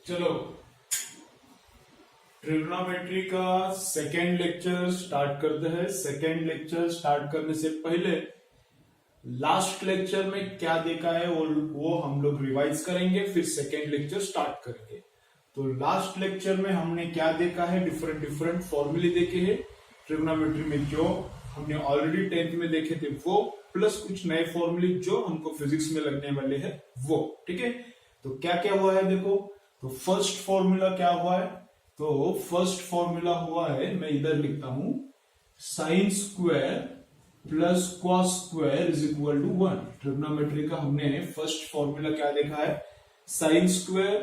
चलो ट्रिग्नोमेट्री का second lecture start करते हैं। सेकेंड लेक्चर स्टार्ट करने से पहले लास्ट लेक्चर में क्या देखा है वो हम लोग रिवाइज करेंगे, फिर सेकेंड लेक्चर स्टार्ट करेंगे। तो लास्ट लेक्चर में हमने क्या देखा है, डिफरेंट डिफरेंट फॉर्मूले देखे हैं ट्रिग्नोमेट्री में, जो हमने ऑलरेडी 10th में देखे थे वो, प्लस कुछ नए फॉर्मूले जो हमको फिजिक्स में लगने वाले हैं वो। ठीक है, तो क्या क्या हुआ है देखो। तो फर्स्ट फॉर्मूला क्या हुआ है, तो फर्स्ट फॉर्मूला हुआ है, मैं इधर लिखता हूं, sine square plus cos square is equal to 1। Trigonometry का हमने फर्स्ट फॉर्मूला क्या देखा है, sine square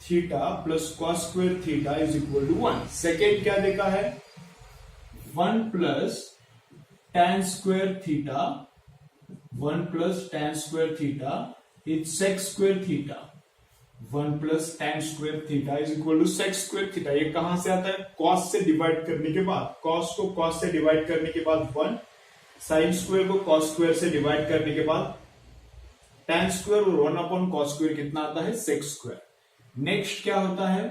theta plus cos square theta is equal to 1। Second क्या देखा है, 1 plus tan square theta, 1 plus tan square theta is sec square theta. 1 plus tan square theta is equal to sec square theta. ये कहां से आता है, cos से divide करने के बाद, cos को cos से डिवाइड करने के बाद 1, sin स्क्वायर को cos स्क्वायर से डिवाइड करने के बाद tan स्क्वायर और 1 अपॉन cos स्क्वायर कितना आता है, sec स्क्वायर। नेक्स्ट क्या होता है,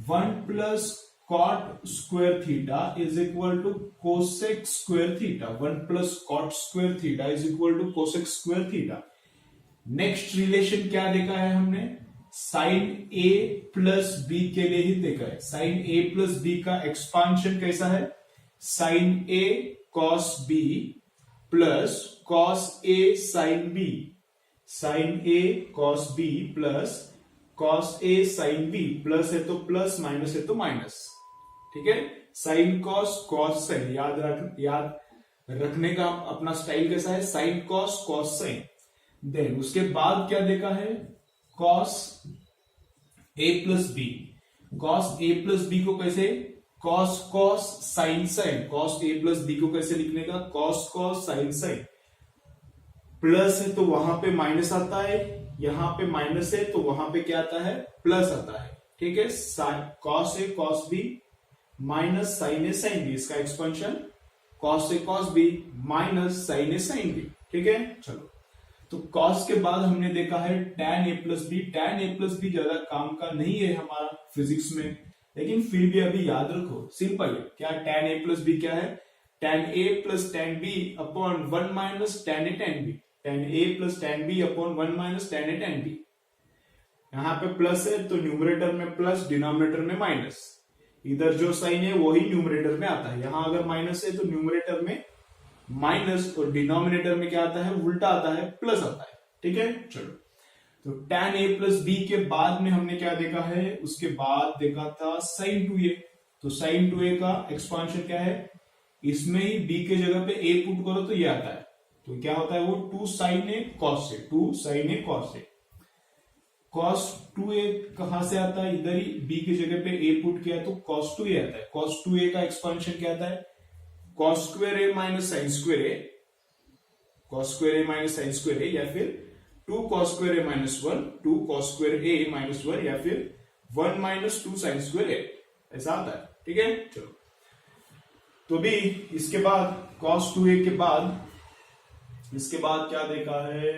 1 plus cot square theta is equal to cosec square theta. 1 plus cot square theta is equal to cosec square theta. Next relation क्या देखा है हमने, साइन ए प्लस बी के लिए ही देखा है। साइन ए प्लस बी का एक्सपांशन कैसा है, sine A cos B plus cos A sign b. Sine A cos B plus cos A sine B, plus है तो प्लस, माइनस है तो माइनस। ठीक है, साइन कॉस कॉस साइन, याद रखने का अपना स्टाइल कैसा है, sine cos cos sine. Then उसके बाद क्या देखा है, कॉस ए प्लस बी। कॉस ए प्लस बी को कैसे, cos cos sine sine. Cos ए प्लस बी को कैसे लिखने का, cos cos sine sine. Plus है तो वहां पे माइनस आता है, यहां पे माइनस है तो वहां पे क्या आता है, प्लस आता है। ठीक है, cos A cos B minus sign a sine B, इसका expansion cos A cos B minus sign a sine B. ठीक है, चलो तो कॉस के बाद हमने देखा है tan a plus b. tan a plus b ज्यादा काम का नहीं है हमारा फिजिक्स में, लेकिन फिर भी अभी याद रखो, सिंपल है। क्या tan a प्लस बी क्या है, tan a plus tan b upon 1 minus tan a tan b। tan a plus tan b upon 1 minus tan a tan b। यहां पे प्लस है तो न्यूमरेटर में प्लस, डिनोमिनेटर में माइनस। इधर जो साइन है वही न्यूमरेटर में आता है। यहां अगर माइनस है तो न्यूमरेटर में माइनस और डिनोमिनेटर में क्या आता है, उल्टा आता है, प्लस आता है। ठीक है, चलो तो tan a प्लस बी के बाद में हमने क्या देखा है, उसके बाद देखा था sin 2a। तो sin 2a का एक्सपांशन क्या है, इसमें ही b के जगह पे a पुट करो तो ये आता है। तो क्या होता है वो 2 sin a cos a, 2 sin a cos a। cos 2a कहां से आता है, इधर ही b की जगह पे a पुट किया तो cos 2a आता है। cos 2a का एक्सपांशन क्या आता है, cos स्क्वायर ए माइनस साइन स्क्वायर ए, cos स्क्वायर ए माइनस साइन स्क्वायर ए, या फिर 2 cos स्क्वायर ए माइनस 1, 2 cos स्क्वायर ए माइनस 1, या फिर 1 माइनस 2 साइन स्क्वायर ए, ऐसा आता है। ठीक है, चलो तो भी इसके बाद cos 2a के बाद, इसके बाद क्या देखा है,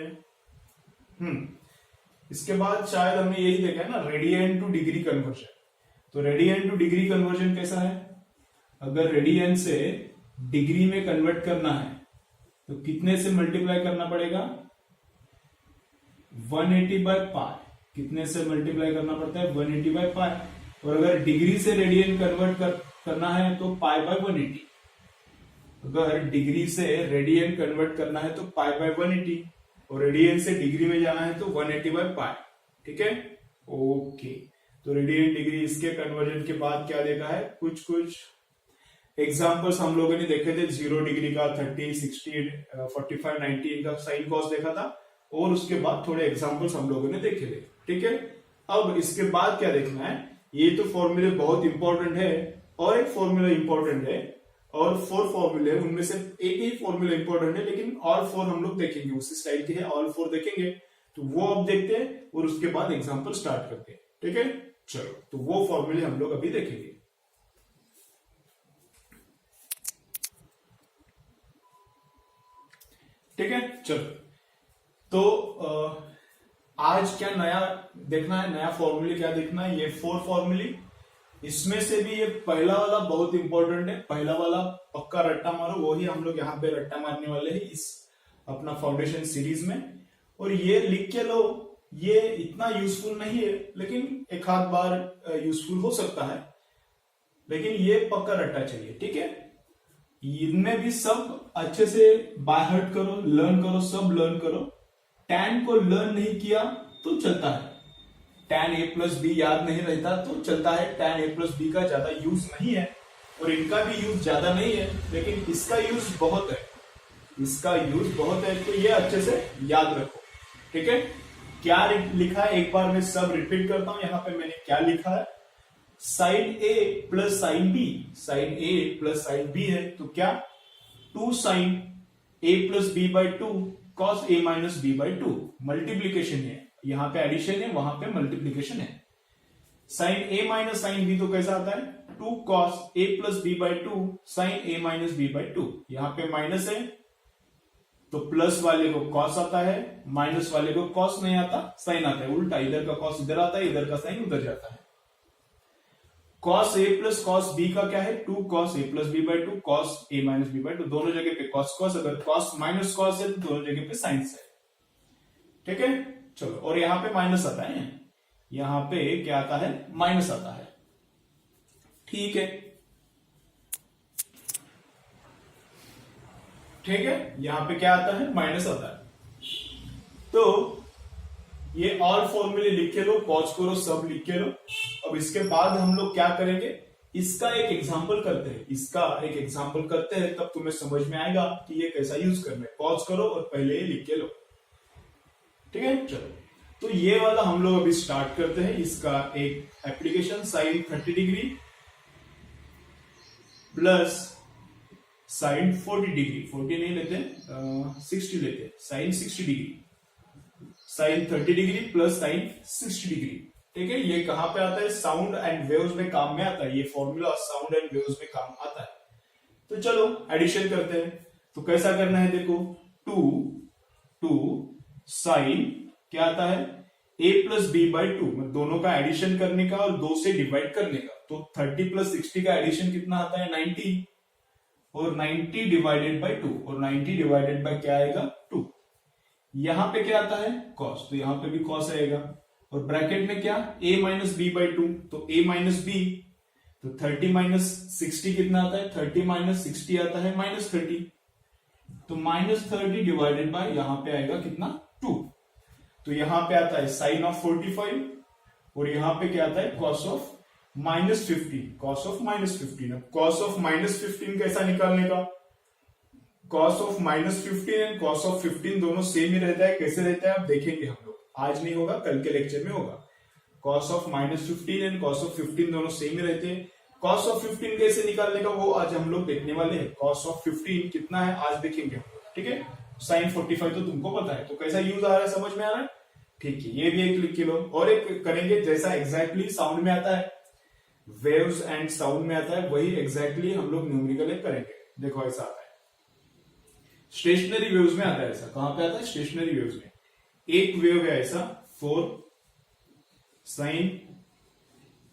इसके बाद शायद हमने यही देखा है ना, रेडियन टू डिग्री कन्वर्जन। तो रेडियन टू डिग्री कन्वर्जन कैसा है, अगर रेडियन से डिग्री में कन्वर्ट करना है तो कितने से मल्टीप्लाई करना पड़ेगा, 180 बाय पाई। कितने से मल्टीप्लाई करना पड़ता है, 180 बाय पाई। और अगर डिग्री से रेडियन कन्वर्ट करना है तो पाई बाय 180। अगर डिग्री से रेडियन कन्वर्ट करना है तो पाई बाय 180, और रेडियन से डिग्री में जाना है तो 180 बाय पाई। ठीक है, ओके। तो रेडियन डिग्री, इसके कन्वर्जन के बाद क्या देखा है, कुछ एग्जाम्पल्स हम लोगों ने देखे थे। 0 डिग्री का, 30, 60, 45, 90 इनका साइन कॉस देखा था, और उसके बाद थोड़े एग्जाम्पल्स हम लोगों ने देखे थे। ठीक है, अब इसके बाद क्या देखना है, ये तो फॉर्मूले बहुत इंपॉर्टेंट है, और एक फॉर्मूला इंपॉर्टेंट है, और 4 फॉर्मूले, उनमें से एक ही फॉर्मूला इंपॉर्टेंट है, लेकिन ऑल 4 हम लोग देखेंगे, उसी स्टाइल के है, ऑल 4 देखेंगे। तो वो अब देखते हैं, और उसके बाद एग्जाम्पल स्टार्ट करते हैं। ठीक है, चलो तो वो फॉर्मूले हम लोग अभी देखेंगे। ठीक है, चलो तो आज क्या नया देखना है, नया फॉर्मूले क्या देखना है, ये 4 फॉर्मूले। इसमें से भी ये पहला वाला बहुत इंपॉर्टेंट है, पहला वाला पक्का रट्टा मारो, वही हम लोग यहाँ पे रट्टा मारने वाले हैं इस अपना फाउंडेशन सीरीज में। और ये लिख के लो, ये इतना यूजफुल नहीं है लेकिन एक आध बार यूजफुल हो सकता है, लेकिन ये पक्का रट्टा चाहिए, ठीक है। इनमें भी सब अच्छे से बाय हार्ट करो, लर्न करो, सब लर्न करो। tan को लर्न नहीं किया तो चलता है, tan a प्लस बी याद नहीं रहता तो चलता है, tan a प्लस बी का ज्यादा यूज नहीं है और इनका भी यूज ज्यादा नहीं है, लेकिन इसका यूज बहुत है, इसका यूज बहुत है, तो ये अच्छे से याद रखो, ठीक है। क्या लिखा है एक बार मैं सब रिपीट करता हूं, यहां पे मैंने क्या लिखा है, साइन ए प्लस साइन बी, साइन ए प्लस साइन बी है तो क्या 2 sine A plus b by 2 cos A minus b by 2, multiplication है, यहां पे एडिशन है, वहां पे मल्टीप्लीकेशन है। Sine a minus sine B तो कैसा आता है 2 cos A plus b by 2 sine a minus b by 2, यहां पे माइनस है तो प्लस वाले को कॉस आता है, माइनस वाले को कॉस नहीं आता, साइन आता है, उल्टा, इधर का कॉस इधर आता है, इधर का साइन उधर जाता है। कॉस ए प्लस कॉस बी का क्या है 2 cos A plus b by 2 cos A minus b by 2, दोनों जगह पे कॉस कॉस, अगर कॉस माइनस कॉस है तो दोनों जगह पे साइंस है, ठीक है। चलो, और यहां पे माइनस आता है, यहां पे क्या आता है माइनस आता है, ठीक है, ठीक है, यहां पे क्या आता है माइनस आता है। तो ये और फॉर्मूले लिख के लो, पॉज करो, सब लिख के लो। अब इसके बाद हम लोग क्या करेंगे, इसका एक एग्जांपल करते हैं, इसका एक एग्जांपल करते हैं, तब तुम्हें समझ में आएगा कि ये कैसा यूज करना है। पॉज करो और पहले ये लिख के लो, ठीक है। चलो, तो ये वाला हम लोग अभी स्टार्ट करते हैं, इसका एक application sine 30 degree plus sine 40 degree, 40 नहीं लेते 60 लेते, sine 60 degree, sine 30 degree plus sine 60 degree, ठीक है। ये कहां पे आता है, साउंड एंड वेव्स में काम में आता है, ये फॉर्मूला साउंड एंड वेव्स में काम आता है। तो चलो एडिशन करते हैं, तो कैसा करना है देखो, 2 साइन क्या आता है a प्लस बी बाई 2, दोनों का एडिशन करने का और 2 से डिवाइड करने का, तो 30 प्लस 60 का एडिशन कितना आता है 90, और 90 डिवाइडेड बाई 2, और 90 डिवाइडेड बाई क्या आएगा 2। यहां पे क्या आता है कॉस, तो यहां पे भी कॉस आएगा, और ब्रैकेट में क्या a माइनस बी बाई 2, तो a माइनस बी, तो 30 माइनस 60 कितना आता है, 30 माइनस 60 आता है माइनस 30, तो माइनस 30 डिवाइडेड बाय यहां पे आएगा कितना 2, तो यहां पे आता है साइन ऑफ 45, और यहां पे क्या आता है cos of minus 15, cos of minus 15। Cos of minus 15 कैसा निकालने का, cos of minus 15 and cos of 15 दोनों सेम ही रहता है, कैसे रहता है आप देखेंगे हम लोग, आज नहीं होगा कल के लेक्चर में होगा। Cos of minus 15 and cos of 15 दोनों सेम ही रहते हैं। कॉस ऑफ 15 कैसे निकालने का वो आज हम लोग देखने वाले हैं। कॉस ऑफ 15 कितना है आज देखेंगे हम लोग, ठीक है। साइन 45 तो तुमको पता है, तो कैसा यूज आ रहा है समझ में आ रहा है, ठीक है। ये भी एक लिख के लो, और एक करेंगे जैसा एग्जैक्टली साउंड में आता है, वेव्स एंड साउंड में आता है, वही एग्जैक्टली हम लोग न्यूमेरिकल करेंगे। देखो ऐसा आता है, स्टेशनरी वेव्स में आता है ऐसा, कहां पे आता है स्टेशनरी वेव्स में। एक वेव है ऐसा 4 साइन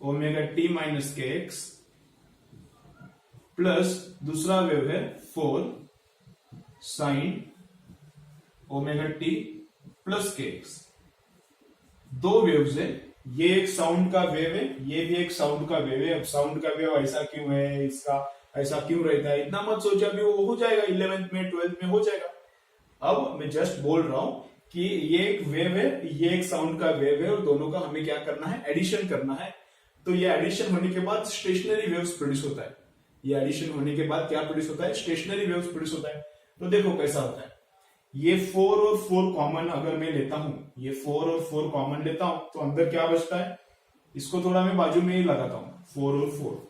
ओमेगा टी माइनस के एक्स, प्लस दूसरा वेव है 4 साइन ओमेगा टी प्लस के एक्स। दो वेव्स है, ये एक साउंड का वेव है, ये भी एक साउंड का वेव है। अब साउंड का वेव ऐसा क्यों है, इसका ऐसा क्यों रहता है, इतना मत सोचा, भी वो हो जाएगा 11th में 12th में हो जाएगा। अब मैं जस्ट बोल रहा हूं कि ये एक वेव है, ये एक साउंड का वेव है, और दोनों का हमें क्या करना है एडिशन करना है। तो ये एडिशन होने के बाद स्टेशनरी वेव्स प्रोड्यूस होता है, ये एडिशन होने के बाद क्या प्रोड्यूस होता है स्टेशनरी वेव्स प्रोड्यूस होता है। तो देखो कैसा होता है, ये 4 और 4 कॉमन अगर मैं लेता हूं, ये 4 और 4 कॉमन लेता हूं, तो अंदर क्या बचता है, इसको थोड़ा मैं बाजू में ही लगाता हूं, 4 और 4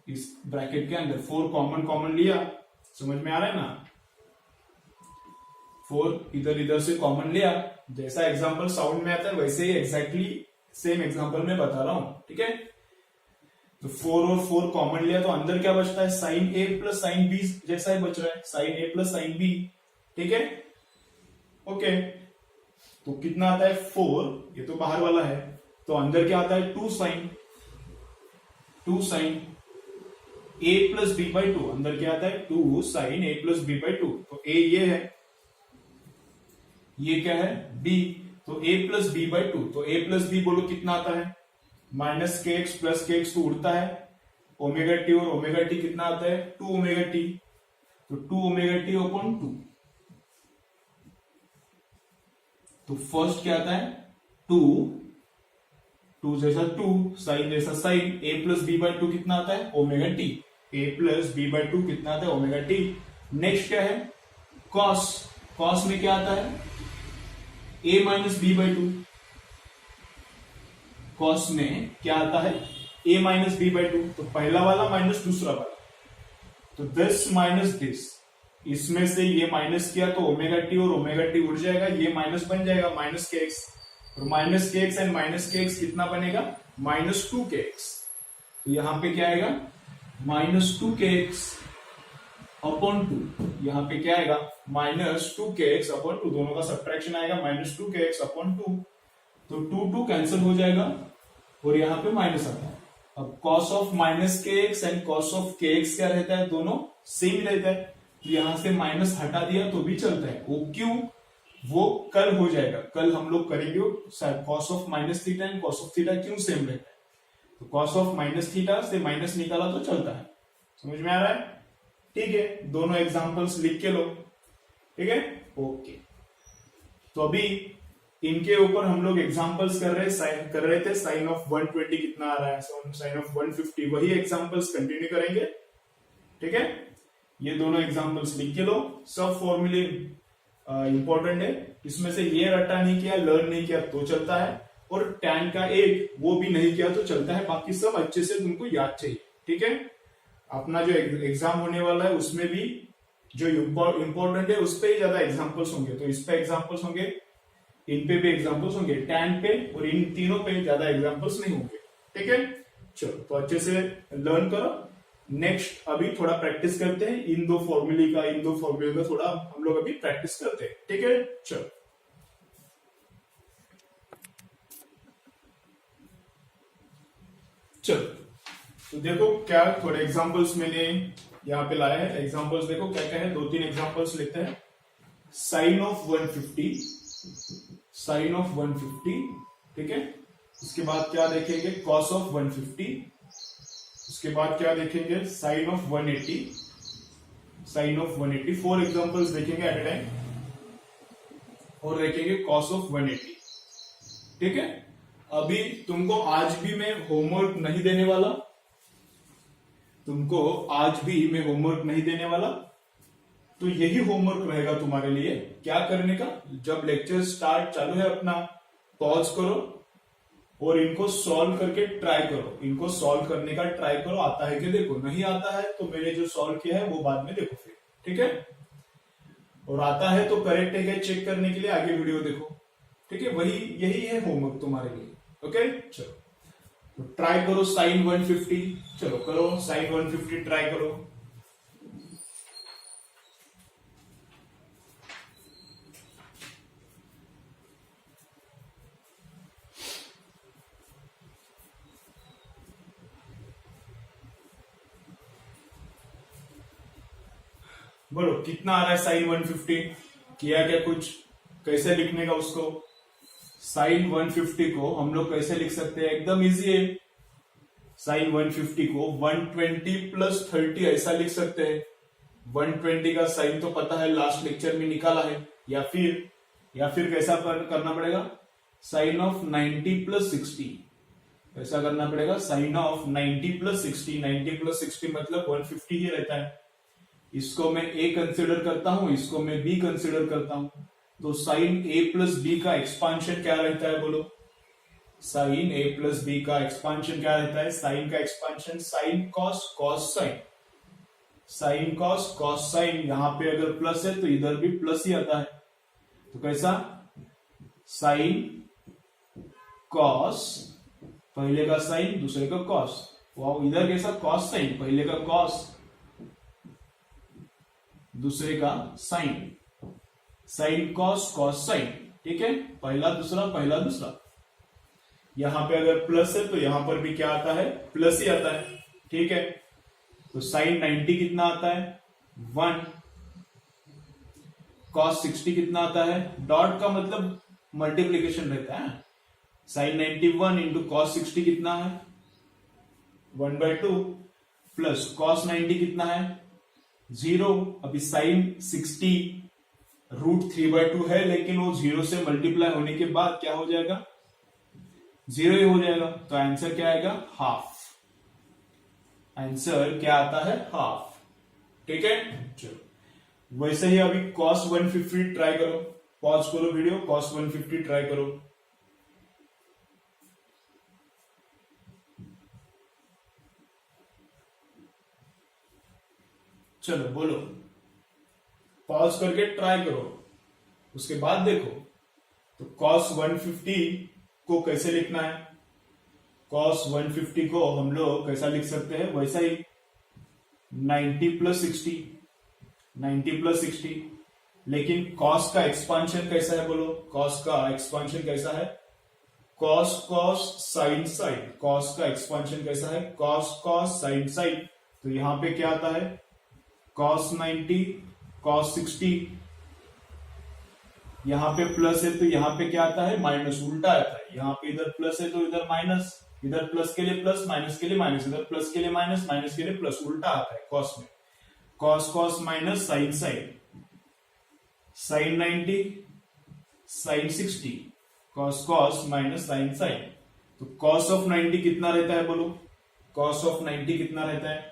इस ब्रैकेट के अंदर 4 कॉमन कॉमन लिया, समझ में आ रहा है ना। 4 इधर इधर से कॉमन लिया, जैसा एग्जांपल साउंड में आता है वैसे ही एग्जैक्टली सेम एग्जांपल में बता रहा हूं, ठीक है। तो 4 और 4 कॉमन लिया, तो अंदर क्या बचता है साइन ए प्लस साइन बी जैसा ही बच रहा है, साइन ए प्लस साइन बी, ठीक है, ओके। तो कितना आता है 4, ये तो बाहर वाला है, तो अंदर क्या आता है 2 sine a plus b by two, अंदर क्या आता है 2 sine a plus b by two. तो a ये है, ये क्या है b, तो a plus b by two, तो a प्लस बी बोलो कितना आता है माइनस के एक्स प्लस के एक्स, तो उड़ता है ओमेगा टी, और ओमेगा टी कितना आता है 2 ओमेगा टी, तो 2 ओमेगा टी अपॉन 2। तो फर्स्ट क्या आता है 2 जैसा 2, साइन जैसा sine, a plus b by two कितना आता है omega t, a plus b by two कितना आता है ओमेगा टी। नेक्स्ट क्या है कॉस, कॉस में क्या आता है a minus b by two, cos में क्या आता है a minus b by two, तो पहला वाला माइनस दूसरा वाला, तो दिस माइनस दिस, इसमें से ये माइनस किया तो ओमेगा टी और ओमेगा टी उड़ जाएगा, ये माइनस बन जाएगा माइनस के एक्स, और माइनस के एक्स एंड माइनस के एक्स कितना बनेगा माइनस 2 के एक्स, तो यहां पे क्या आएगा माइनस 2 के एक्स अपॉन 2, यहां पे क्या आएगा माइनस 2 के एक्स अपॉन 2, दोनों का सब्ट्रैक्शन आएगा माइनस 2 के एक्स अपॉन 2, तो 2 कैंसिल हो जाएगा और यहां पे माइनस आता है। अब कॉस ऑफ माइनस के एक्स एंड कॉस ऑफ के एक्स क्या रहता है, दोनों सेम ही रहता है, तो यहां से माइनस हटा दिया तो भी चलता है, वो क्यों, वो कल हो जाएगा, कल हम लोग करेंगे cos of minus theta and cos of theta क्यों सेम रहता है, तो कॉस ऑफ माइनस थीटा से माइनस निकाला तो चलता है। समझ में आ रहा है, ठीक है, दोनों एग्जांपल्स लिख के लो, ठीक है, ओके। तो अभी इनके ऊपर हम लोग एग्जांपल्स कर रहे थे, साइन ऑफ 120 कितना आ रहा है, साइन ऑफ 150, वही एग्जांपल्स कंटिन्यू करेंगे, ठीक है। ये दोनों एग्जांपल्स लिख के लो, सब फॉर्मूले इंपॉर्टेंट है, इसमें से ये रटा नहीं किया, लर्न नहीं किया तो चलता है, और tan का एक वो भी नहीं किया तो चलता है, बाकी सब अच्छे से तुमको याद चाहिए, ठीक है। अपना जो एग्जाम होने वाला है उसमें भी जो इंपॉर्टेंट है उस पर ही ज्यादा एग्जाम्पल्स होंगे, तो इस पे एग्जाम्पल्स होंगे, इन पे भी एग्जाम्पल्स होंगे, tan पे और इन तीनों पे ज्यादा एग्जाम्पल्स नहीं होंगे, ठीक है। चलो तो अच्छे से लर्न करो। नेक्स्ट अभी थोड़ा प्रैक्टिस करते हैं इन दो फॉर्मूले का थोड़ा हम लोग अभी प्रैक्टिस करते हैं, ठीक है। चलो तो देखो क्या थोड़े एग्जांपल्स मैंने यहाँ पे लाया है, एग्जांपल्स देखो क्या क्या है, 2-3 एग्जांपल्स लेते हैं। साइन ऑफ 150, साइन ऑफ 150, ठीक है। उसके बाद क्या देखेंगे कॉस ऑफ 150, उसके बाद क्या देखेंगे sine of 180, sine of 180, 4 examples देखेंगे एट ए टाइम, और देखेंगे कॉस ऑफ 180, ठीक है। अभी तुमको आज भी मैं होमवर्क नहीं देने वाला, तुमको आज भी मैं होमवर्क नहीं देने वाला, तो यही होमवर्क रहेगा तुम्हारे लिए, क्या करने का, जब लेक्चर स्टार्ट चालू है अपना पॉज करो और इनको सॉल्व करके ट्राई करो, इनको सॉल्व करने का ट्राई करो, आता है कि देखो, नहीं आता है तो मैंने जो सॉल्व किया है वो बाद में देखो फिर, ठीक है। और आता है तो करेक्ट है क्या चेक करने के लिए आगे वीडियो देखो, ठीक है, वही यही है होमवर्क तुम्हारे लिए, ओके। चलो तो ट्राई करो साइन 150, चलो करो साइन 150 ट्राई करो। बोलो कितना आ रहा है साइन 150, किया क्या कुछ, कैसे लिखने का उसको, साइन 150 को हम लोग कैसे लिख सकते हैं, एकदम इजी है। साइन 150 को 120 प्लस 30 ऐसा लिख सकते हैं, 120 का साइन तो पता है लास्ट लेक्चर में निकाला है, या फिर कैसा करना पड़ेगा साइन ऑफ 90 प्लस 60, ऐसा करना पड़ेगा साइन ऑफ 90 प्लस 60, 90 प्लस 60 मतलब 150 ही रहता है, इसको मैं a कंसिडर करता हूं, इसको मैं b कंसिडर करता हूं, तो साइन a प्लस बी का एक्सपांशन क्या रहता है बोलो, साइन a प्लस बी का एक्सपांशन क्या रहता है, साइन का expansion sign cos, cos sine, sine cos cos sign, यहां पे अगर प्लस है तो इधर भी प्लस ही आता है, तो कैसा साइन कॉस, पहले का साइन दूसरे का कॉस, वाह इधर कैसा कॉस साइन, पहले का कॉस दूसरे का sine, sine cos cos sine, ठीक है, पहला दूसरा पहला दूसरा। यहां पे अगर प्लस है तो यहां पर भी क्या आता है, प्लस ही आता है। ठीक है, तो साइन 90 कितना आता है, 1। कॉस 60 कितना आता है, डॉट का मतलब मल्टीप्लीकेशन रहता है। साइन 91 इंटू कॉस 60 कितना है, 1/2 प्लस कॉस 90 कितना है, 0। अभी साइन 60 √3/2 है, लेकिन वो 0 से मल्टीप्लाई होने के बाद क्या हो जाएगा, 0 ही हो जाएगा। तो आंसर क्या आएगा, हाफ। आंसर क्या आता है, हाफ। ठीक है, चलो वैसे ही अभी cos 150 ट्राई करो। पॉज करो वीडियो, cos 150 ट्राई करो। चलो बोलो, पॉज करके ट्राई करो, उसके बाद देखो। तो cos 150 को कैसे लिखना है, cos 150 को हम लोग कैसा लिख सकते हैं, वैसा ही 90 + 60, 90 + 60। लेकिन cos का एक्सपांशन कैसा है, बोलो cos का एक्सपांशन कैसा है, cos cos sin sin। cos का एक्सपांशन कैसा है, cos cos sin sin। तो यहां पे क्या आता है, cos 90 cos 60। यहां पे प्लस है तो यहां पे क्या आता है, माइनस, उल्टा आता है। यहां पे इधर प्लस है तो इधर माइनस, इधर प्लस के लिए प्लस, माइनस के लिए माइनस, इधर प्लस के लिए माइनस, माइनस के लिए प्लस, उल्टा आता है cos में। cos cos minus sin sin, sin 90 sin 60, cos cos minus sin sin। तो cos ऑफ 90 कितना रहता है, बोलो cos ऑफ 90 कितना रहता है,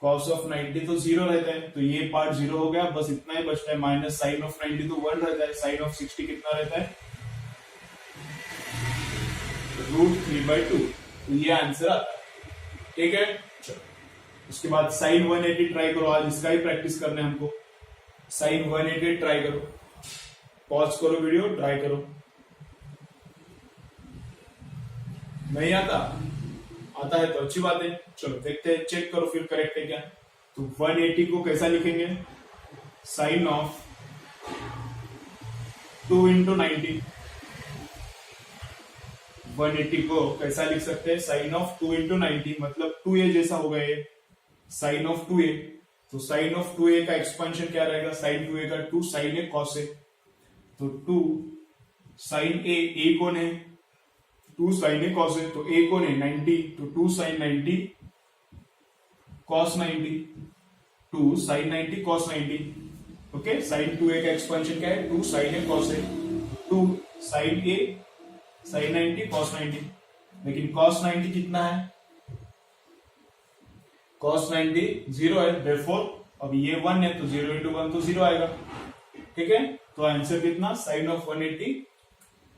cos ऑफ 90 तो 0 रहता है, तो ये पार्ट 0 हो गया, बस इतना ही बचता है। माइनस साइन ऑफ 90 तो 1 रहता है, साइन ऑफ 60 कितना रहता है, √3/2। तो ये आंसर आता है। ठीक है, चलो उसके बाद साइन 180 ट्राई करो। आज इसका ही प्रैक्टिस करना है हमको। साइन 180 ट्राई करो, पॉज करो वीडियो, ट्राई करो। नहीं आता, आता है तो अच्छी बात है। चलो देखते हैं, चेक करो फिर करेक्ट है क्या। तो 180 को कैसा लिखेंगे, साइन ऑफ 2 × 90। 180 को कैसा लिख सकते हैं, साइन ऑफ 2 × 90, मतलब 2a जैसा होगा ये, साइन ऑफ 2a। तो साइन ऑफ 2a का एक्सपेंशन क्या रहेगा, साइन 2a का 2 साइन ए कॉस ए। तो 2 साइन ए कौन है, 2 साइन ए कॉस ए। तो ए कौन है, 90, तो 2 sine 90 cos 90, 2 sine 90 cos 90। Okay, sine 2a का एक्सपेंशन क्या है, 2 sine A cos a, 2 sine a sine 90 cos 90। लेकिन कॉस 90 कितना है, cos 90 0 है, therefore अब ये 1 है तो 0 × 1 तो 0 आएगा। ठीक है, तो आंसर कितना, साइन ऑफ 180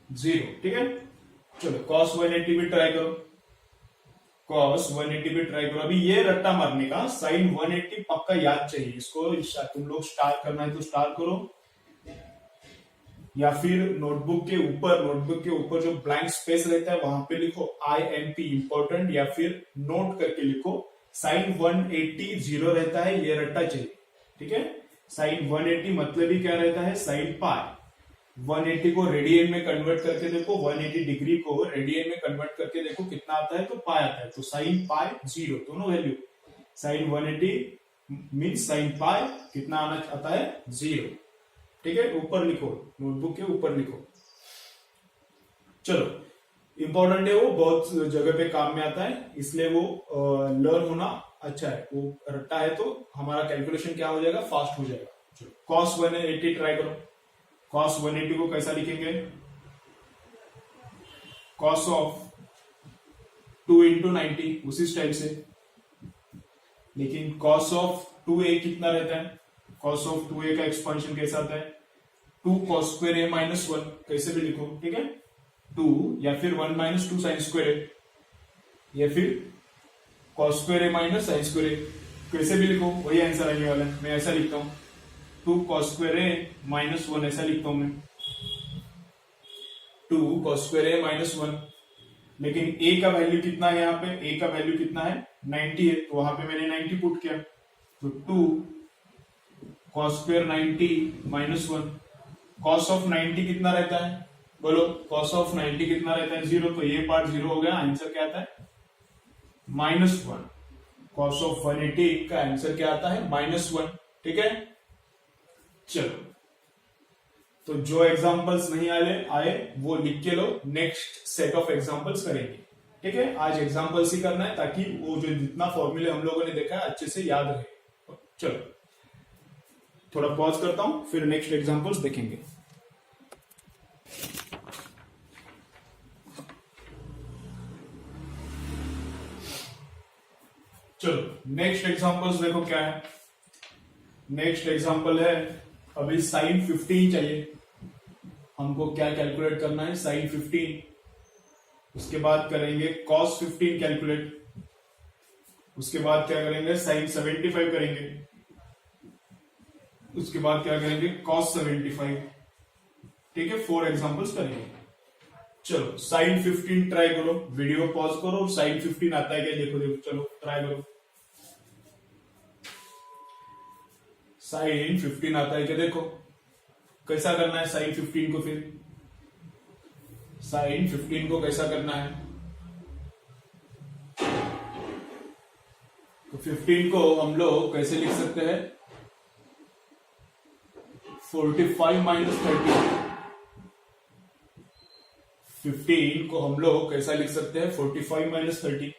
0। ठीक है, चलो cos 180 भी ट्राई करो, cos 180 भी ट्राई करो। अभी ये रट्टा मारने का, साइन 180 पक्का याद चाहिए इसको। तुम लोग स्टार करना है तो स्टार करो, या फिर नोटबुक के ऊपर जो ब्लैंक स्पेस रहता है वहां पे लिखो IMP इंपॉर्टेंट, या फिर नोट करके लिखो साइन 180 0 रहता है, ये रट्टा चाहिए। ठीक है, साइन 180 मतलब ही क्या रहता है, साइन पाई। 180 को रेडियन में कन्वर्ट करके देखो, 180 डिग्री को रेडियन में कन्वर्ट करके देखो कितना आता है, तो पाई आता है। तो साइन पाई 0 दोनों value, sine 180 means sine pi कितना आना आता है, 0। ठीक है, ऊपर लिखो, नोटबुक के ऊपर लिखो। चलो इंपॉर्टेंट है, वो बहुत जगह पे काम में आता है, इसलिए वो लर्न होना अच्छा है। वो रट्टा है तो हमारा कैलकुलेशन क्या हो जाएगा, फास्ट हो जाएगा। चलो cos 180 ट्राई करो। cos 180 को कैसा लिखेंगे, cos ऑफ 2 × 90, उसी स्टाइल से। लेकिन cos ऑफ 2a कितना रहता है, cos ऑफ 2a का एक्सपेंशन कैसा आता है, 2 cos square a - 1, कैसे भी लिखो। ठीक है, 2 या फिर 1 - 2 sin square a, या फिर cos square a - sin square a, कैसे भी लिखो वही आंसर आने वाला है। मैं ऐसा लिखता हूं, 2 cos square a - 1, ऐसा लिखता हूं मैं, 2 cos square a - 1। लेकिन a का वैल्यू कितना है, यहाँ पे a का वैल्यू कितना है, 90 है, तो वहां पे मैंने 90 पुट किया। तो 2 cos square 90 - 1, cos ऑफ 90 कितना रहता है, बोलो cos ऑफ 90 कितना रहता है 0, तो ये पार्ट 0 हो गया, आंसर क्या आता है -1। cos ऑफ 180 का आंसर क्या आता है -1। ठीक है, चलो तो जो एग्जांपल्स नहीं आए वो लिख के लो, नेक्स्ट सेट ऑफ एग्जांपल्स करेंगे। ठीक है, आज एग्जांपल्स ही करना है ताकि वो जो जितना फॉर्मूले हम लोगों ने देखा है अच्छे से याद रहे। चलो थोड़ा पॉज करता हूं, फिर नेक्स्ट एग्जांपल्स देखेंगे। चलो नेक्स्ट एग्जांपल्स देखो क्या है। नेक्स्ट एग्जांपल है, अभी साइन 15 चाहिए हमको, क्या कैलकुलेट करना है साइन 15। उसके बाद करेंगे कॉस 15 कैलकुलेट। उसके बाद क्या करेंगे साइन 75 करेंगे। उसके बाद क्या करेंगे कॉस 75। ठीक है, 4 एग्जांपल्स करेंगे। चलो साइन 15 ट्राई करो, वीडियो पॉज करो, साइन 15 आता है क्या देखो देखो, चलो ट्राई करो। साइन 15 आता है क्या देखो, कैसा करना है साइन 15 को, फिर साइन 15 को कैसा करना है, तो 15 को हम लोग कैसे लिख सकते हैं 45 माइनस 30। 15 को हम लोग कैसा लिख सकते हैं 45 माइनस 30।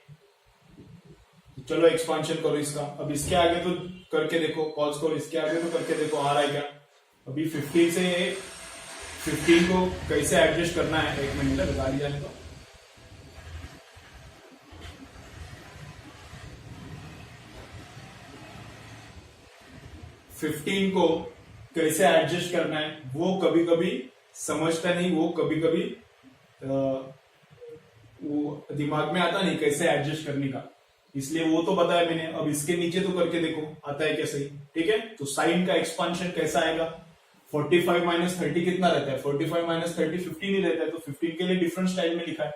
चलो एक्सपांशन करो इसका, अब इसके आगे तो करके देखो, पॉज करो, इसके आगे तो करके देखो आ रहा है क्या। अभी 15 से 15 को कैसे एडजस्ट करना है, एक मिनट तक गाड़ी जाने दो। फिफ्टीन को कैसे एडजस्ट करना है वो कभी कभी समझता नहीं, वो कभी कभी वो दिमाग में आता नहीं कैसे एडजस्ट करने का, इसलिए वो तो बताया मैंने। अब इसके नीचे तो करके देखो आता है क्या सही। ठीक है, तो साइन का एक्सपांशन कैसा आएगा, 45 माइनस 30 कितना रहता है, 45 माइनस 30 15 ही रहता है, तो 15 के लिए डिफरेंट स्टाइल में लिखा है।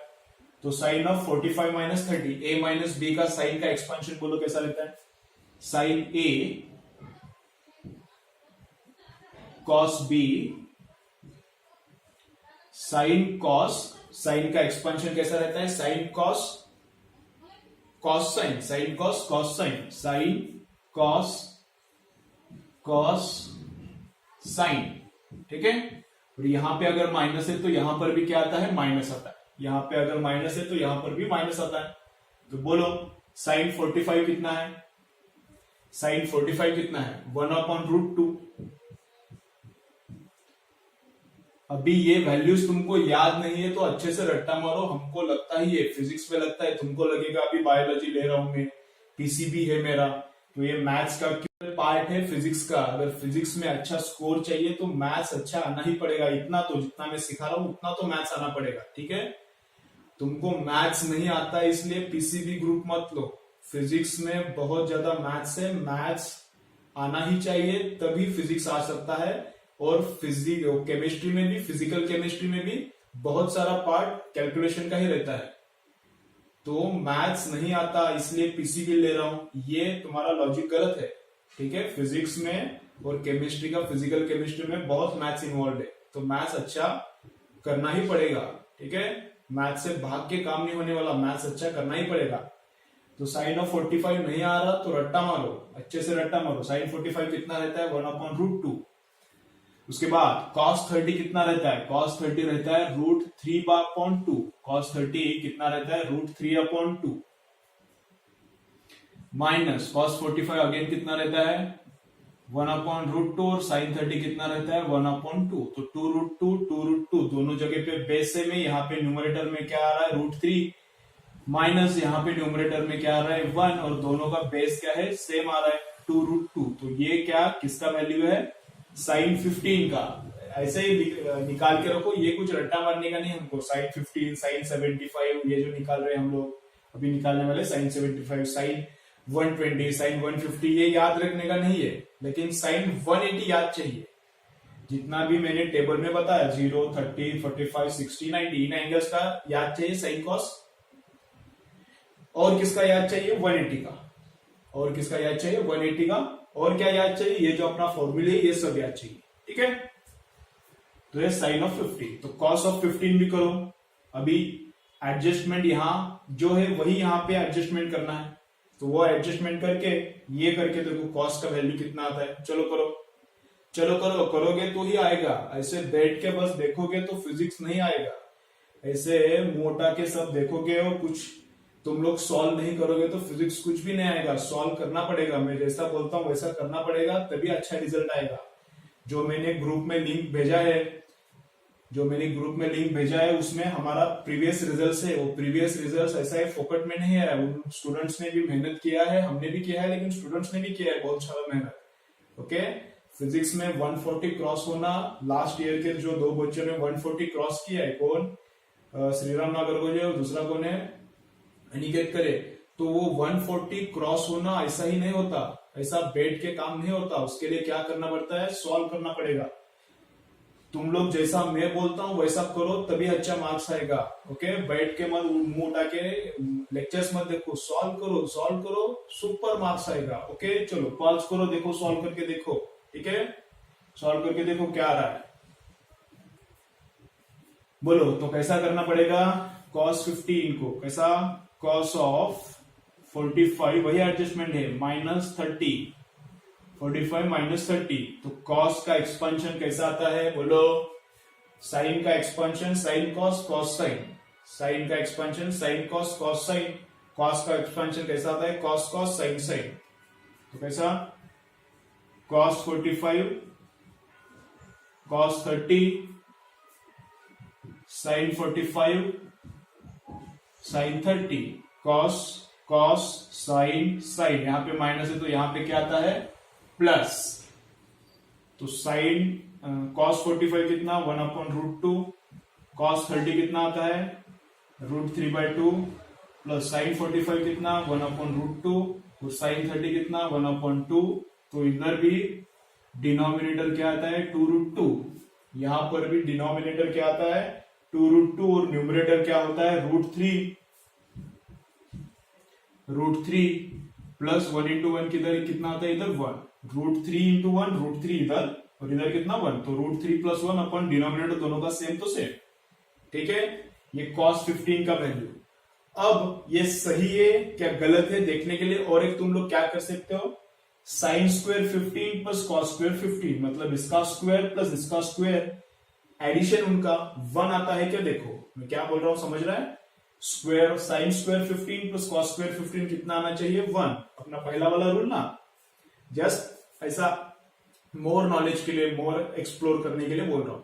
तो sine of 45 minus 30, A minus B का साइन का एक्सपांशन बोलो कैसा रहता है, साइन ए कॉस बी साइन कॉस, साइन का एक्सपांशन कैसा रहता है sine cos cos sine, sine cos cos sine, sine cos cos sine. ठीक है, और यहां पे अगर माइनस है तो यहां पर भी क्या आता है माइनस आता है, यहां पे अगर माइनस है तो यहां पर भी माइनस आता है। तो बोलो साइन 45 कितना है, साइन 45 कितना है 1/√2। अभी ये वैल्यूज तुमको याद नहीं है तो अच्छे से रट्टा मारो, हमको लगता ही है फिजिक्स में लगता है, तुमको लगेगा अभी बायोलॉजी ले रहा हूं मैं, पीसीबी है मेरा, तो ये मैथ्स का पार्ट है फिजिक्स का। अगर फिजिक्स में अच्छा स्कोर चाहिए तो मैथ्स अच्छा आना ही पड़ेगा, इतना तो जितना मैं सिखा रहा हूं उतना तो मैथ्स आना पड़ेगा। ठीक है, तुमको मैथ्स नहीं आता इसलिए पीसीबी ग्रुप मत लो, फिजिक्स में बहुत ज्यादा मैथ्स है, मैथ्स आना ही चाहिए तभी फिजिक्स आ सकता है। और केमिस्ट्री में भी, फिजिकल केमिस्ट्री में भी बहुत सारा पार्ट कैलकुलेशन का ही रहता है, तो मैथ्स नहीं आता इसलिए पीसीबी ले रहा हूं, ये तुम्हारा लॉजिक गलत है। ठीक है, फिजिक्स में और केमिस्ट्री का, फिजिकल केमिस्ट्री में बहुत मैथ्स इन्वॉल्व है, तो मैथ्स अच्छा करना ही पड़ेगा। ठीक है, मैथ्स से भाग के काम नहीं होने वाला, मैथ्स अच्छा करना ही पड़ेगा। तो साइन ऑफ 45 नहीं आ रहा तो रट्टा मारो, अच्छे से रट्टा मारो। साइन 45 कितना रहता है 1/√2। उसके बाद cos 30 कितना रहता है, cos 30 रहता है √3/2। cos 30 कितना रहता है √3/2 माइनस cos 45 अगेन कितना रहता है 1/√2 और sin 30 कितना रहता है 1/2। तो 2√2 दोनों जगह पे बेस से में, यहाँ पे न्यूमरेटर में क्या आ रहा है √3 माइनस यहाँ पे न्यूमरेटर में क्या आ रहा है 1, और दोनों का बेस क्या है सेम आ रहा है 2√2। तो ये क्या किसका वैल्यू है साइन 15 का। ऐसे ही निकाल के रखो, ये कुछ रट्टा मारने का नहीं हमको। साइन 15, साइन 75 ये जो निकाल रहे हैं हम लोग, अभी निकालने वाले साइन 75, साइन 120, साइन 150, ये याद रखने का नहीं है, लेकिन साइन 180 याद चाहिए। जितना भी मैंने टेबल में बताया 0, 30, 45, 60, 90 इन एंगल्स का याद चाहिए साइन कॉस। और किसका याद चाहिए 180 का, और किसका याद चाहिए 180 का, और क्या याद चाहिए ये जो अपना फॉर्मूले ये सब याद चाहिए। ठीक है, तो ये साइन ऑफ 15, तो कॉस ऑफ 15 भी करो। अभी एडजस्टमेंट यहां जो है वही यहां पे एडजस्टमेंट करना है, तो वो एडजस्टमेंट करके ये करके देखो कॉस का वैल्यू कितना आता है। चलो करो, चलो करो, करोगे तो ही आएगा। ऐसे बैठ के बस देखोगे तो फिजिक्स नहीं आएगा। ऐसे मोटा के सब देखोगे और कुछ तुम लोग सॉल्व नहीं करोगे तो फिजिक्स कुछ भी नहीं आएगा। सॉल्व करना पड़ेगा, मैं जैसा बोलता हूँ वैसा करना पड़ेगा, तभी अच्छा रिजल्ट आएगा। जो मैंने ग्रुप में लिंक भेजा है, उसमें हमारा प्रीवियस रिजल्ट है। वो प्रीवियस रिजल्ट ऐसा है फोकट में नहीं है, उन स्टूडेंट्स ने भी मेहनत किया है, हमने भी किया है, लेकिन स्टूडेंट्स ने भी किया है बहुत सारा मेहनत। ओके, फिजिक्स में 140 क्रॉस होना, लास्ट ईयर के जो 2 बच्चों ने 140 क्रॉस किया है, कौन? श्रीराम नागरगोजे और दूसरा कौन है? अनिकेत करे। तो वो 140 क्रॉस होना ऐसा ही नहीं होता, ऐसा बैठ के काम नहीं होता। उसके लिए क्या करना पड़ता है? सॉल्व करना पड़ेगा। तुम लोग जैसा मैं बोलता हूँ वैसा करो तभी अच्छा मार्क्स आएगा। ओके, बैठ के मत मुंह उठा के लेक्चर्स मत देखो, सॉल्व करो, सुपर मार्क्स आएगा। ओके, चलो पॉज करो, देखो सॉल्व करके देखो। ठीक है, सॉल्व करके देखो क्या आ रहा है, बोलो। तो कैसा करना पड़ेगा? cos 15 को कैसा? cos ऑफ 45, वही एडजस्टमेंट है, -30, 45 -30। तो cos का एक्सपेंशन कैसा आता है? बोलो। साइन का expansion sine cos, cos sine. Sine का expansion sine cos, cos sine. Cos का एक्सपेंशन कैसा आता है? Cos cos sine sine. तो कैसा? cos 45, cos 30, sin 45, sin 30, cos cos sin sin। यहां पे माइनस है तो यहां पे क्या आता है? प्लस। तो sin cos 45 कितना? 1/√2। cos 30 कितना आता है? √3/2 प्लस sin 45 कितना? 1/√2 और sin 30 कितना? 1/2। तो इधर भी डिनोमिनेटर क्या आता है? 2√2। यहां पर भी डिनोमिनेटर क्या आता है? 2√2 और न्यूमरेटर क्या होता है? √3। √3 प्लस 1 into 1 किधर कितना आता है? इधर 1। √3 into 1, √3 इधर और इधर कितना? 1। तो √3 + 1 अपन डिनोमिनेटर दोनों का सेम तो सेम। ठीक है, ये cos 15 का वैल्यू। अब ये सही है क्या गलत है देखने के लिए और एक तुम लोग क्या कर सकते हो? sin square 15 plus cos square 15, मतलब इसका स्क्वायर प्लस इसका स्क्वायर, एडिशन उनका 1 आता है क्या? देखो मैं क्या बोल रहा हूं, समझ रहा है? Square sin square 15 plus cos square 15 कितना आना चाहिए? 1। अपना पहला वाला रूल ना, जस्ट ऐसा मोर नॉलेज के लिए, मोर एक्सप्लोर करने के लिए बोल रहा हूं।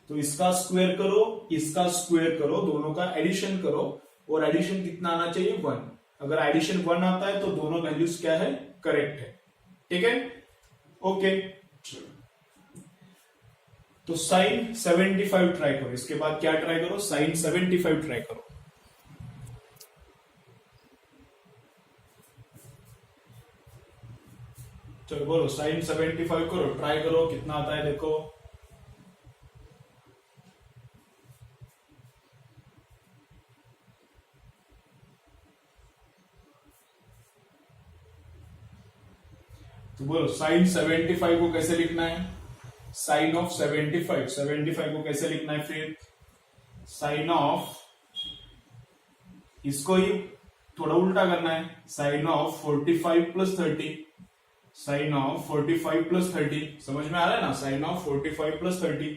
तो इसका स्क्वायर करो, इसका स्क्वायर करो, दोनों का एडिशन करो और एडिशन कितना आना चाहिए? 1। अगर एडिशन 1 आता है तो दोनों वैल्यूज क्या है? करेक्ट है। ठीक है, ओके। तो sin 75 ट्राई करो, इसके बाद क्या ट्राई करो? sin 75 ट्राई करो। चलो बोलो, sin 75 करो, ट्राई करो, कितना आता है देखो। तो बोलो sin 75 को कैसे लिखना है? साइन ऑफ 75 को कैसे लिखना है? फिर साइन ऑफ, इसको ही थोड़ा उल्टा करना है, साइन ऑफ 45 + 30। साइन ऑफ 45 + 30 समझ में आ रहा है ना? Sine of 45 + 30।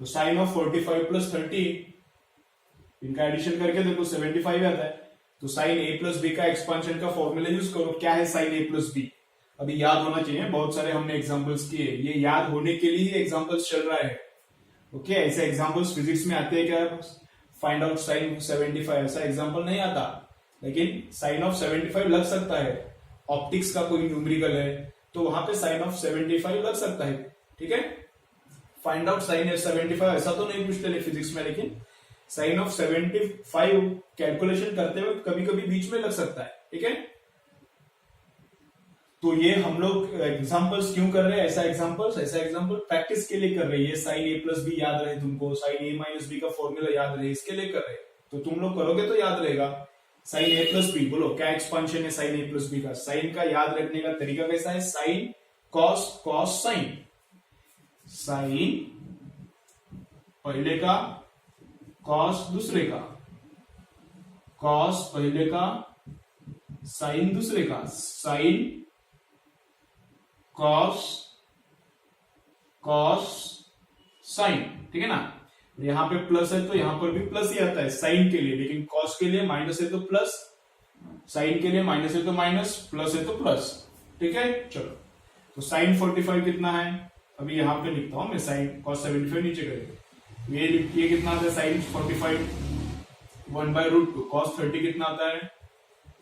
तो साइन ऑफ 45 + 30 इनका एडिशन करके देखो 75 आता है। तो साइन a + b का एक्सपांशन का फॉर्मूला यूज करो। क्या है साइन a + b? अभी याद होना चाहिए, बहुत सारे हमने एग्जांपल्स किए, ये याद होने के लिए ही एग्जांपल्स चल रहा है। ओके, ऐसे एग्जांपल्स फिजिक्स में आते हैं क्या? फाइंड आउट साइन 75, ऐसा एग्जांपल नहीं आता, लेकिन साइन ऑफ 75 लग सकता है। ऑप्टिक्स का कोई न्यूमेरिकल है तो वहां पे साइन ऑफ 75 लग सकता है। ठीक है, फाइंड आउट साइन 75 ऐसा तो नहीं पूछते फिजिक्स में, लेकिन साइन ऑफ 75 कैलकुलेशन करते हुए कभी कभी बीच में लग सकता है। ठीक है, तो ये हम लोग एग्जांपल्स क्यों कर रहे हैं? ऐसा एग्जांपल प्रैक्टिस के लिए कर रहे हैं। ये साइन a + b याद रहे तुमको, साइन a - b का फॉर्मूला याद रहे, इसके लिए कर रहे हैं। तो तुम लोग करोगे तो याद रहेगा। साइन a + b, बोलो क्या एक्सपांशन है साइन a + b का? साइन का याद रखने का तरीका कैसा है? Sine cos, cos sine, sine पहले का, कॉस दूसरे का, कॉस पहले का, साइन दूसरे का, साइन कॉस, कॉस साइन, ठीक है ना। यहां पे प्लस है तो यहां पर भी प्लस ही आता है साइन के लिए, लेकिन कॉस के लिए माइनस है तो प्लस, साइन के लिए माइनस है तो माइनस, प्लस है तो प्लस, ठीक है। चलो, तो साइन 45 कितना है, अभी यहां पे लिखता हूं मैं, साइन कॉस 75 नीचे करेंगे, ये कितना आता है साइन 45 1/√2, कॉस 30 कितना आता है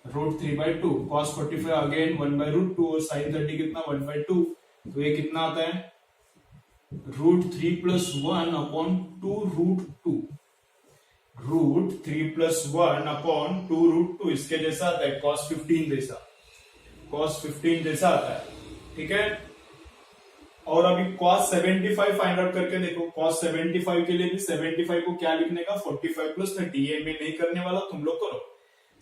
√3/2, कॉस 45 अगेन 1/√2 और साइन 30 कितना 1/2, तो ये कितना आता है √3 + 1/2√2, √3 + 1/2√2 इसके जैसा आता है, cos 15 जैसा, cos 15 जैसा आता है, ठीक है। और अभी cos 75 फाइंड आउट करके देखो, cos 75 के लिए भी 75 को क्या लिखने का 45 + 30, ये मैं नहीं करने वाला, तुम लोग करो।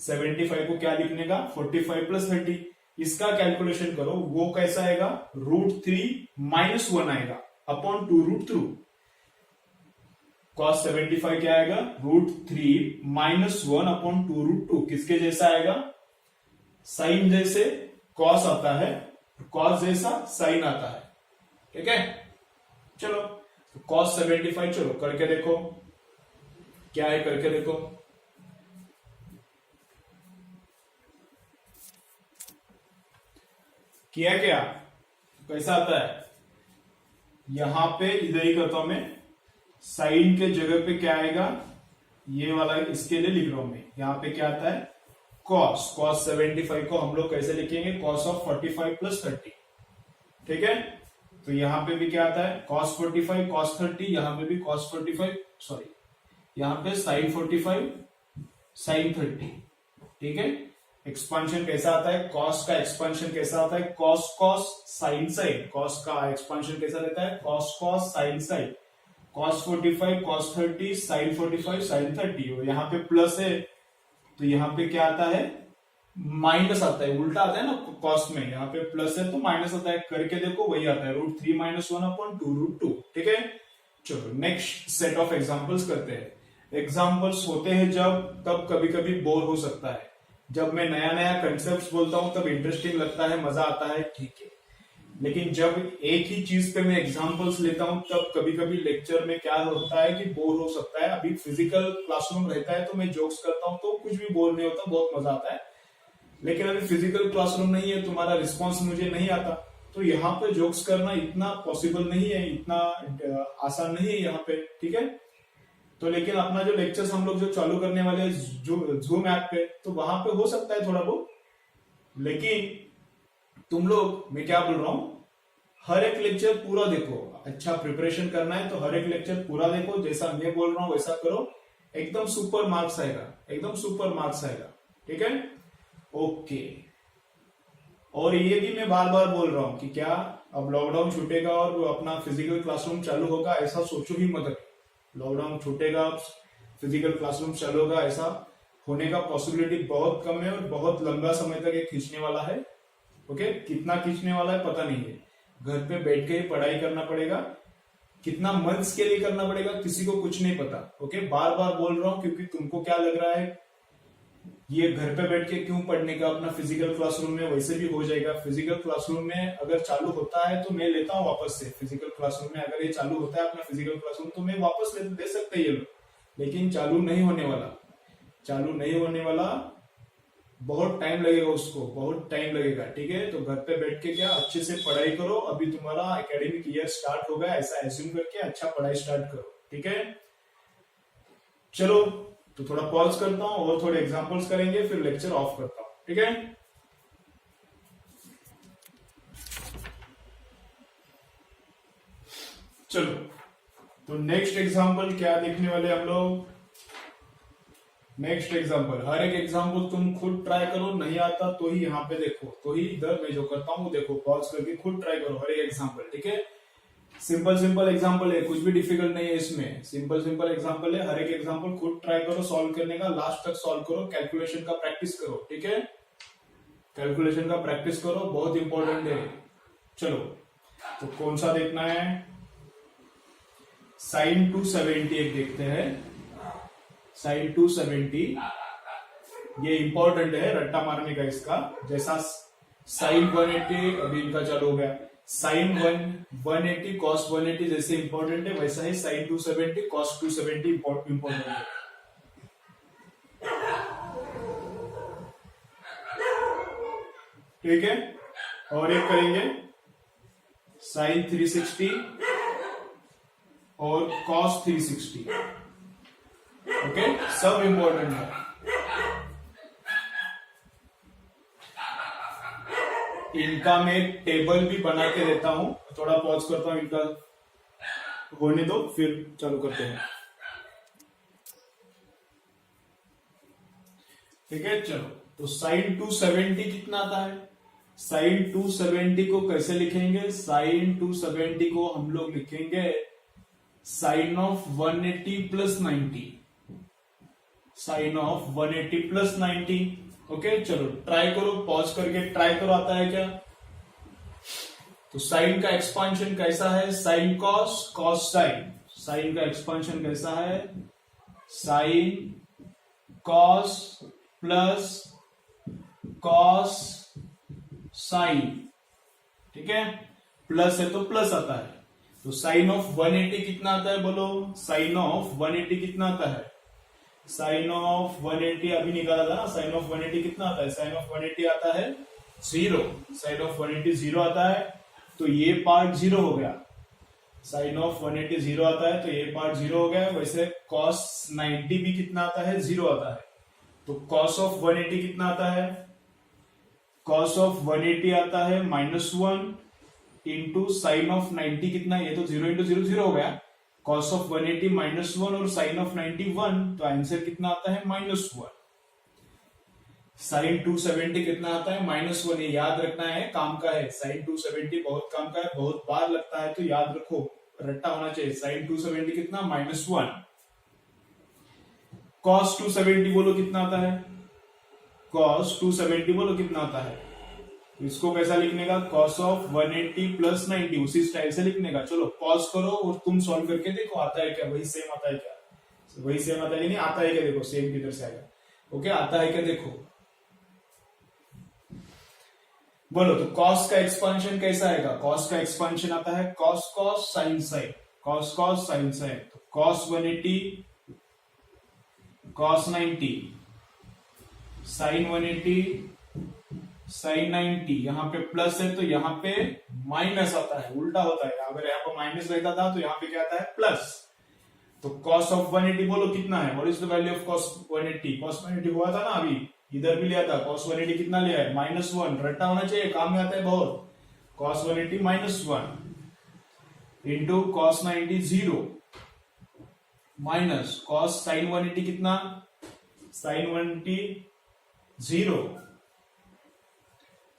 75 को क्या लिखने का 45 + 30, इसका कैलकुलेशन करो, वो कैसा आएगा √3 - 1 आएगा अपॉन 2√2, cos 75 क्या आएगा √3 - 1 अपॉन 2√2, किसके जैसा आएगा, साइन जैसे cos आता है, cos जैसा साइन आता है, ठीक है। चलो, तो cos 75 चलो करके देखो क्या है, करके देखो। किया क्या, कैसा आता है, यहां पे इधर ही करता हूं मैं, साइन के जगह पे क्या आएगा, ये वाला इसके लिए लिख रहा हूं मैं, यहां पे क्या आता है cos, cos 75 को हम लोग कैसे लिखेंगे, cos of 45 + 30, ठीक है। तो यहां पे भी क्या आता है cos 45 cos 30, यहां पे भी cos 45 सॉरी, यहां पे sin 45 sin 30, ठीक है। एक्सपांशन कैसा आता है, cos का एक्सपांशन कैसा आता है, cos cos sin sin, cos का एक्सपांशन कैसा रहता है cos cos sin sin, cos 45 cos 30 sin 45 sin 30, और यहाँ पे प्लस है तो यहाँ पे क्या आता है माइनस आता है, उल्टा आता है ना कॉस में, यहाँ पे प्लस है तो माइनस आता है, करके देखो वही आता है √3 - 1/2√2, ठीक है। चलो नेक्स्ट सेट ऑफ एग्जांपल्स करते हैं। एग्जांपल्स होते हैं जब तब कभी कभी बोर हो सकता है, जब मैं नया नया कंसेप्ट बोलता हूं तब इंटरेस्टिंग लगता है, मजा आता है, ठीक है। लेकिन जब एक ही चीज पे मैं एग्जांपल्स लेता हूं तब कभी कभी लेक्चर में क्या होता है कि बोर हो सकता है। अभी फिजिकल क्लासरूम रहता है तो मैं जोक्स करता हूं तो कुछ भी बोर नहीं होता, बहुत मजा आता है। लेकिन अभी फिजिकल क्लासरूम नहीं है, तुम्हारा रिस्पॉन्स मुझे नहीं आता, तो यहाँ पे जोक्स करना इतना पॉसिबल नहीं है, इतना आसान नहीं है यहाँ पे, ठीक है। तो लेकिन अपना जो लेक्चर्स हम लोग जो चालू करने वाले हैं जो जूम ऐप पे, तो वहां पे हो सकता है थोड़ा बहुत, लेकिन तुम लोग, मैं क्या बोल रहा हूं, हर एक लेक्चर पूरा देखो, अच्छा प्रिपरेशन करना है तो हर एक लेक्चर पूरा देखो, जैसा मैं बोल रहा हूं वैसा करो, एकदम सुपर मार्क्स आएगा, एकदम सुपर मार्क्स आएगा, ठीक है। ओके, और ये भी मैं बार बार बोल रहा हूं कि क्या अब लॉकडाउन छूटेगा और अपना फिजिकल क्लासरूम चालू होगा, ऐसा सोचो ही मत। लॉकडाउन छूटेगा, फिजिकल क्लासरूम चालू होगा, ऐसा होने का पॉसिबिलिटी बहुत कम है और बहुत लंबा समय तक ये खींचने वाला है। ओके, कितना खींचने वाला है पता नहीं है, घर पे बैठ के ही पढ़ाई करना पड़ेगा, कितना मंथ्स के लिए करना पड़ेगा किसी को कुछ नहीं पता। ओके, बार बार बोल रहा हूं क्योंकि तुमको क्या लग रहा है ये घर पे बैठ के क्यों पढ़ने का, अपना फिजिकल क्लासरूम में वैसे भी हो जाएगा। फिजिकल क्लासरूम में अगर चालू होता है तो मैं लेता हूँ वापस से, फिजिकल क्लासरूम में अगर ये चालू होता है अपना फिजिकल क्लासरूम तो मैं वापस दे सकते हैं ये लोग, लेकिन चालू नहीं होने वाला, चालू नहीं होने वाला, बहुत टाइम लगेगा, उसको बहुत टाइम लगेगा, ठीक है। तो घर पे बैठ के क्या अच्छे से पढ़ाई करो, अभी तुम्हारा एकेडमिक ईयर स्टार्ट होगा ऐसा एज्यूम करके अच्छा पढ़ाई स्टार्ट करो, ठीक है। चलो, तो थोड़ा पॉज करता हूं और थोड़े एग्जांपल्स करेंगे, फिर लेक्चर ऑफ करता हूं, ठीक है। चलो, तो नेक्स्ट एग्जांपल क्या देखने वाले हम लोग, नेक्स्ट एग्जांपल, हर एक एग्जांपल तुम खुद ट्राई करो, नहीं आता तो ही यहाँ पे देखो, तो ही इधर मैं जो करता हूँ देखो, पॉज करके खुद ट्राई करो हर एक एग्जांपल, ठीक है। सिंपल सिंपल एग्जांपल है, कुछ भी डिफिकल्ट नहीं है इसमें, सिंपल सिंपल एग्जांपल है, हर एक एग्जांपल खुद ट्राई करो सॉल्व करने का, लास्ट तक सॉल्व करो, कैलकुलेशन का प्रैक्टिस करो, ठीक है। कैलकुलेशन का प्रैक्टिस करो, बहुत इंपॉर्टेंट है। चलो, तो कौन सा देखना है, साइन 270 एक देखते हैं, साइन 270, ये इंपॉर्टेंट है रट्टा मारने का इसका। जैसा साइन 180 अभी इनका चालू हो गया, साइन 180 कॉस 180 जैसे इंपॉर्टेंट है, वैसा ही साइन 270 कॉस 270 इंपॉर्टेंट है। ठीक है, और एक करेंगे साइन 360 और कॉस 360। ओके, सब इंपॉर्टेंट है। इनका मैं टेबल भी बना के देता हूं, थोड़ा पॉज करता हूं, इनका होने दो फिर चालू करते हैं। ठीक है, चलो, तो साइन 270 कितना आता है? साइन 270 को कैसे लिखेंगे? साइन 270 को हम लोग लिखेंगे sine of 180 plus 90, sine of 180 plus 90। Okay, चलो ट्राई करो, पॉज करके ट्राई करो, आता है क्या? तो साइन का एक्सपांशन कैसा है? Sine cos, cos sine. Sine का एक्सपांशन कैसा है? Sine cos plus cos sine. ठीक है, प्लस है तो प्लस आता है। तो साइन ऑफ 180 कितना आता है? बोलो, साइन ऑफ 180 कितना आता है? साइन ऑफ 180 अभी निकाला था ना, साइन ऑफ 180 कितना आता है? साइन ऑफ 180 आता है 0। साइन ऑफ 180 0 आता है, तो ये पार्ट 0 हो गया। साइन ऑफ 180 0 आता है, तो ये पार्ट 0 हो गया। वैसे कॉस 90 भी कितना आता है? 0 आता है। तो कॉस ऑफ 180 कितना आता है? कॉस ऑफ 180 आता है -1 इंटू साइन ऑफ 90 कितना? ये तो 0 इंटू 0 0 हो गया। कॉस ऑफ 180 -1 और साइन ऑफ 90 1, तो आंसर कितना आता है? -1। साइन 270 कितना आता है? -1। ये याद रखना है, काम का है। साइन 270 बहुत काम का है, बहुत बार लगता है, तो याद रखो, रट्टा होना चाहिए। साइन 270 कितना? -1। कॉस 270 बोलो कितना आता है? कॉस 270 बोलो कितना आता है? इसको कैसा लिखने का? कॉस ऑफ 180 प्लस 90, उसी स्टाइल से लिखने का। चलो पॉज करो और तुम सॉल्व करके देखो, आता है क्या? वही सेम आता है क्या? वही सेम आता है कि नहीं? आता है क्या? देखो, सेम किधर से आएगा। ओके, आता है क्या? देखो, बोलो तो कॉस का एक्सपांशन कैसा आएगा? कॉस का एक्सपांशन आता है cos cos sine sine, cos cos sine sine. तो कॉस 180 कॉस 90, साइन 180 साइन 90। यहाँ पे प्लस है तो यहाँ पे माइनस आता है, उल्टा होता है। अगर यहाँ पे माइनस रहता था तो यहाँ पे क्या आता है? प्लस। तो कॉस ऑफ 180 बोलो कितना है? What is the value of cos 180? Cos 180 हुआ था ना अभी, इधर भी लिया था। कॉस 180 कितना लिया है? -1। रट्टा होना चाहिए, काम में आता है बहुत। Cos 180 -1 into cos 90 0 minus cos sine 180 कितना? Sine 180 0,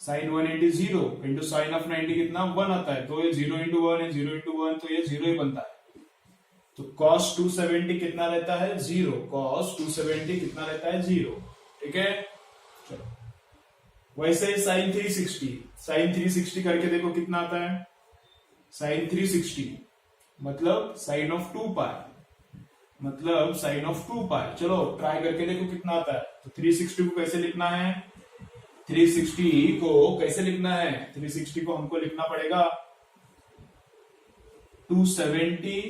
sine 180 0 into sine of 90 कितना? 1 आता है। तो ये 0 इंटू 1 है, 0 इंटू 1, तो ये 0 ही बनता है। तो कॉस 270 कितना रहता है? 0। कॉस 270 कितना रहता है? 0। ठीक है, चलो। वैसे साइन 360, साइन 360 करके देखो कितना आता है? साइन 360 मतलब साइन ऑफ 2 पाई, मतलब साइन ऑफ 2 पाई। चलो ट्राई करके देखो कितना आता है। तो 360 को कैसे लिखना है? 360 को कैसे लिखना है? 360 को हमको लिखना पड़ेगा 270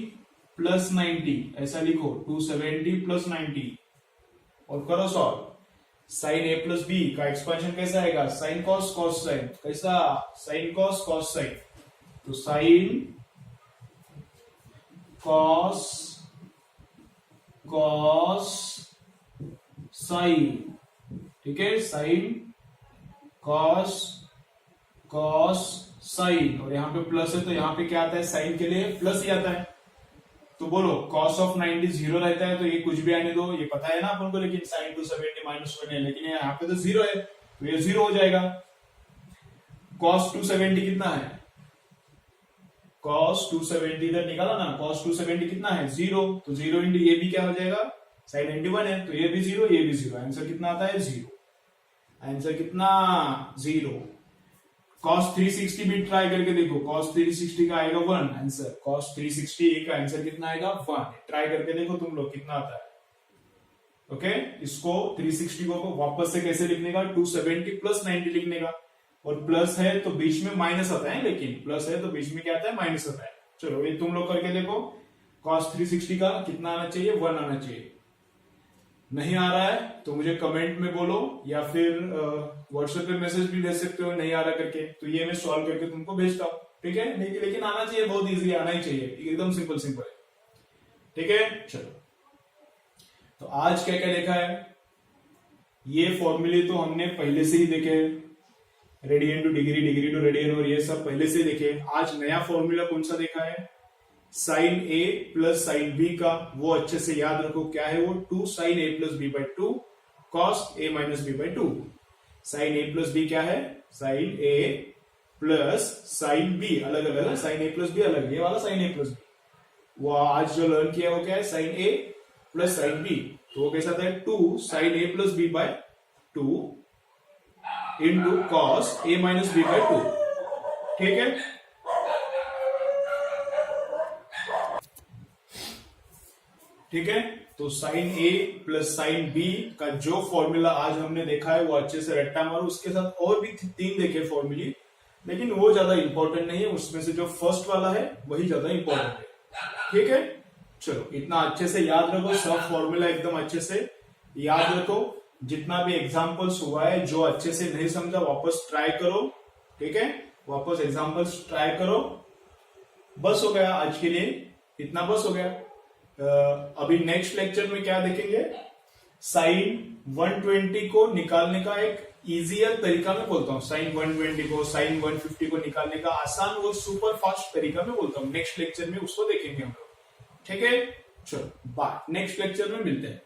प्लस 90, ऐसा लिखो, 270 प्लस 90 और करो सॉल्व। साइन ए प्लस बी का एक्सपेंशन कैसा आएगा? Sine cos cos sine. कैसा? Sine cos cos sine. तो साइन कॉस कॉस साइन। ठीक है, साइन कॉस कॉस साइन, और यहाँ पे प्लस है तो यहाँ पे क्या आता है? साइन के लिए प्लस ही आता है। तो बोलो कॉस ऑफ 90 0 रहता है, तो ये कुछ भी आने दो, ये पता है ना अपन को। लेकिन साइन 270 -1 है, लेकिन यहाँ पे तो 0 है, तो ये 0 हो जाएगा। कॉस 270 कितना है? कॉस 270 इधर निकाला ना, कॉस 270 कितना है? 0। तो 0 इंटू ये भी क्या हो जाएगा? साइन 91 है, तो ये भी 0, ये भी 0। आंसर कितना आता है? 0। आंसर कितना? 0। cos 360 भी ट्राई करके देखो, cos 360 का आएगा 1 आंसर, cos 360 का आंसर कितना आएगा 1। ट्राई करके देखो तुम लोग कितना आता है। ओके, इसको 360 को वापस से कैसे लिखने का, 270 प्लस 90 लिखने का, और प्लस है तो बीच में माइनस आता है, लेकिन प्लस है तो बीच में क्या आता है, माइनस आता है। चलो ये तुम लोग करके देखो, cos 360 का कितना आना चाहिए, 1 आना चाहिए। नहीं आ रहा है तो मुझे कमेंट में बोलो, या फिर व्हाट्सएप पे मैसेज भी भेज सकते हो नहीं आ रहा करके, तो ये मैं सॉल्व करके तुमको भेजता हूँ, ठीक है। लेकिन आना चाहिए, बहुत इजी आना ही चाहिए, एकदम सिंपल सिंपल है, ठीक है। चलो तो आज क्या क्या देखा है, ये फॉर्मूले तो हमने पहले से ही देखे, radian to degree, degree to radian, और ये सब पहले से देखे। आज नया फॉर्मूला कौन सा देखा है, साइन ए प्लस साइन बी का, वो अच्छे से याद रखो क्या है वो, 2 sine A plus b by 2 cos A minus b by 2। Sine A plus b क्या है, साइन ए प्लस साइन बी, अलग अलग है, साइन ए प्लस बी अलग, ये वाला साइन ए प्लस बी। वो आज जो लर्न किया वो क्या है, साइन ए प्लस साइन बी, तो वो कैसा था, 2 sine A plus B by 2 into cos A minus B by 2, ठीक है। ठीक है, तो साइन ए प्लस साइन बी का जो फॉर्मूला आज हमने देखा है वो अच्छे से रट्टा मारो। उसके साथ और भी 3 देखे फॉर्मूले, लेकिन वो ज्यादा इंपॉर्टेंट नहीं है, उसमें से जो फर्स्ट वाला है वही ज्यादा इंपॉर्टेंट है, ठीक है। चलो इतना अच्छे से याद रखो, सब फॉर्मूला एकदम अच्छे से याद रखो। जितना भी एग्जाम्पल्स हुआ है, जो अच्छे से नहीं समझा वापस ट्राई करो, ठीक है, वापस एग्जाम्पल्स ट्राई करो। बस हो गया आज के लिए, इतना बस हो गया। अभी नेक्स्ट लेक्चर में क्या देखेंगे, साइन 120 को निकालने का एक इजियर तरीका मैं बोलता हूँ, साइन 120 को, साइन 150 को निकालने का आसान और सुपर फास्ट तरीका मैं बोलता हूँ। नेक्स्ट लेक्चर में उसको देखेंगे हम लोग, ठीक है। चलो बाय, नेक्स्ट लेक्चर में मिलते हैं।